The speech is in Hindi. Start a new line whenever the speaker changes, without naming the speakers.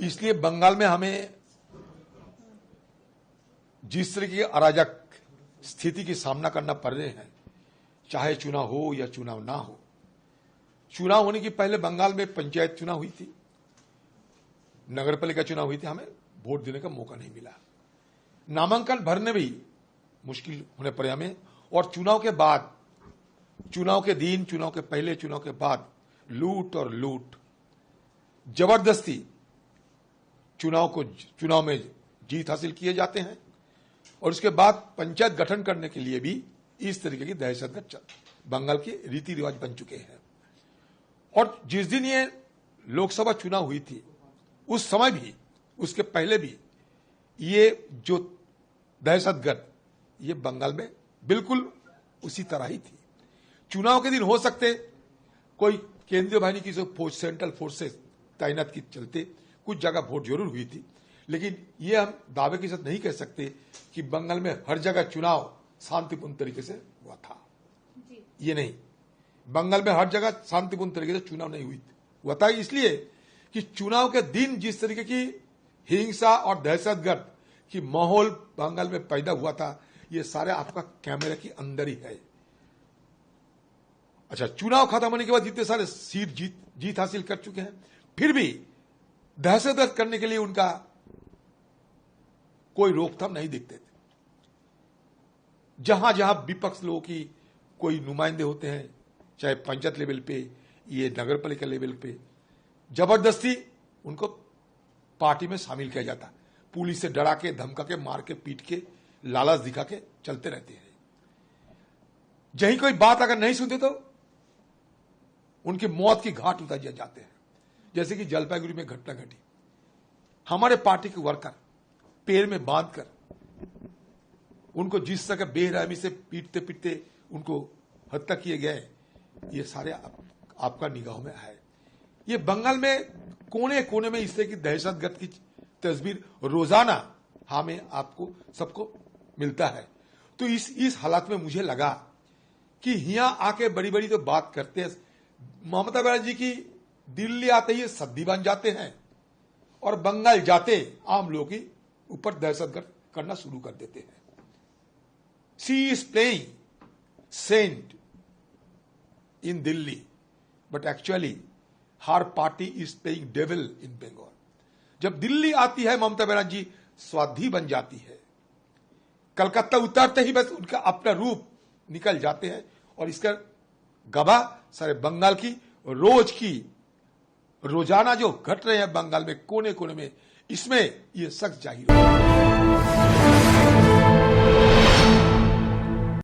इसलिए बंगाल में हमें जिस तरह की अराजक स्थिति की सामना करना पड़ रहे हैं, चाहे चुनाव हो या चुनाव ना हो। चुनाव होने की पहले बंगाल में पंचायत चुनाव हुई थी, नगरपालिका चुनाव हुई थी, हमें वोट देने का मौका नहीं मिला। नामांकन भरने भी मुश्किल होने पड़े हमें। और चुनाव के बाद, चुनाव के दिन, चुनाव के पहले, चुनाव के बाद लूट और लूट, जबरदस्ती चुनाव में जीत हासिल किए जाते हैं। और उसके बाद पंचायत गठन करने के लिए भी इस तरीके की दहशतगर्द बंगाल के रीति रिवाज बन चुके हैं। और जिस दिन ये लोकसभा चुनाव हुई थी, उस समय भी, उसके पहले भी ये जो दहशतगर्द, ये बंगाल में बिल्कुल उसी तरह ही थी। चुनाव के दिन हो सकते कोई केंद्रीय बाहिनी की जो सेंट्रल फोर्सेस तैनात की चलते कुछ जगह वोट जरूर हुई थी, लेकिन ये हम दावे के साथ नहीं कह सकते कि बंगाल में हर जगह चुनाव शांतिपूर्ण तरीके से हुआ था। ये नहीं, बंगाल में हर जगह शांतिपूर्ण तरीके से चुनाव नहीं हुआ था, इसलिए कि चुनाव के दिन जिस तरीके की हिंसा और दहशतगर्द की माहौल बंगाल में पैदा हुआ था, ये सारे आपका कैमरे के अंदर ही है। अच्छा, चुनाव खत्म होने के बाद जितने सारे सीट जीत हासिल कर चुके हैं, फिर भी दहशतगर्द करने के लिए उनका कोई रोकथाम नहीं दिखते थे। जहां जहां विपक्ष लोगों की कोई नुमाइंदे होते हैं, चाहे पंचायत लेवल पे, ये नगरपालिका लेवल पे, जबरदस्ती उनको पार्टी में शामिल किया जाता। पुलिस से डरा के, धमका के, मार के, पीट के, लालच दिखा के चलते रहते हैं। यही कोई बात अगर नहीं सुनते तो उनकी मौत की घाट उतर जाते हैं। जैसे कि जलपाईगुड़ी में घटना घटी, हमारे पार्टी के वर्कर पैर में बांधकर उनको जिस तरह बेरहमी से पीटते पीटते उनको हत्या किए गए, ये सारे आपका निगाहों में है। ये बंगाल में कोने कोने में इस तरह की दहशतगर्द की तस्वीर रोजाना हमें, आपको, सबको मिलता है। तो इस हालात में मुझे लगा कि यहां आके बड़ी बड़ी तो बात करते हैं। ममता बनर्जी की दिल्ली आते ही सद्दी बन जाते हैं और बंगाल जाते आम लोगों की ऊपर दहशतगर्द करना शुरू कर देते हैं। She is playing saint in Delhi, but actually हर party is playing devil in Bengal. जब दिल्ली आती है ममता बनर्जी स्वाधी बन जाती है, कलकत्ता उतरते ही बस उनका अपना रूप निकल जाते हैं। और इसका गवाह सारे बंगाल की रोजाना जो घट रहे हैं बंगाल में कोने कोने में, इसमें ये सख्त जाहिर हो।